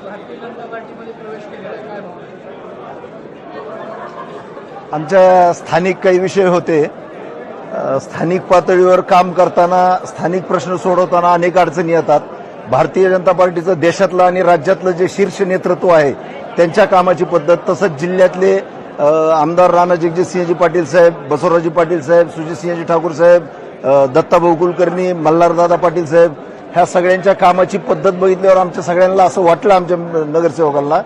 भारतीय जनता पार्टीमध्ये प्रवेश केलेला आहे, काय भावना? आमच्या स्थानिक काही विषय होते. स्थानिक पातळीवर काम करताना, स्थानिक प्रश्न सोडवताना अनेक अडचणी येतात. भारतीय जनता पार्टीचं देशातलं आणि राज्यातलं जे शीर्ष नेतृत्व आहे त्यांच्या कामाची पद्धत, तसंच जिल्ह्यातले आमदार राणा जगजितसिंहजी पाटील साहेब, बसवराजी पाटील साहेब, सुजितसिंहजी ठाकूर साहेब, दत्ताभाऊ कुलकर्णी, मल्हारदादा पाटील साहेब, ह्या सगळ्यांच्या कामाची पद्धत बघितल्यावर आमच्या सगळ्यांना असं वाटलं, आमच्या नगरसेवकांना,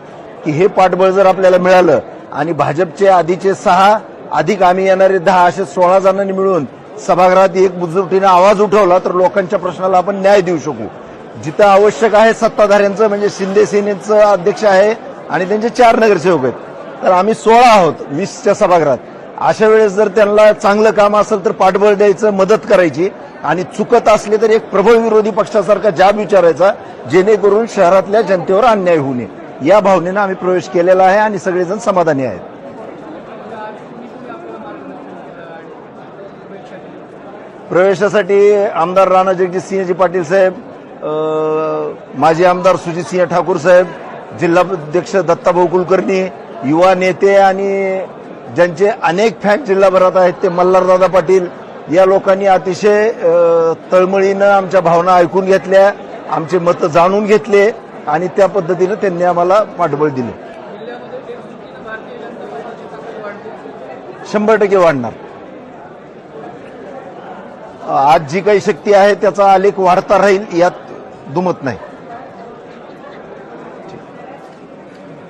की हे पाठबळ जर आपल्याला मिळालं आणि भाजपचे आधीचे 6 अधिक आम्ही येणारे 10 असे 16 जणांनी मिळून सभागृहात एक बुजरुटीने आवाज उठवला तर लोकांच्या प्रश्नाला आपण न्याय देऊ शकू. जिथं आवश्यक आहे सत्ताधाऱ्यांचं, म्हणजे शिंदे सेनेचं अध्यक्ष आहे आणि त्यांचे 4 नगरसेवक आहेत, तर आम्ही 16 आहोत 20च्या सभागृहात. अशा वेळेस जर त्यांना चांगलं काम असेल तर पाठबळ द्यायचं, मदत करायची, आणि चुकत असले तर एक प्रबळ विरोधी पक्षासारखा जाब विचारायचा, जेणेकरून शहरातल्या जनतेवर अन्याय होऊ नये. या भावनेनं आम्ही प्रवेश केलेला आहे आणि सगळेजण समाधानी आहेत. प्रवेशासाठी आमदार राणा जगजितसिंहजी पाटील साहेब, माजी आमदार सुजितसिंह ठाकूर साहेब, जिल्हाध्यक्ष दत्ताभाऊ कुलकर्णी, युवा नेते आणि ज्यांचे अनेक फॅन जिल्हाभरात आहेत ते मल्हारदादा पाटील, या लोकांनी अतिशय तळमळीनं आमच्या भावना ऐकून घेतल्या, आमचे मतं जाणून घेतले आणि त्या पद्धतीनं त्यांनी आम्हाला पाठबळ दिले. 100% वाढणार. आज जी काही शक्ती आहे त्याचा आलेख वाढता राहील, यात दुमत नाही.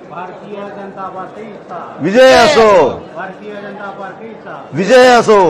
भारतीय जनता पार्टीचा विजय असो, भारतीय जनता पार्टीचा विजय असो.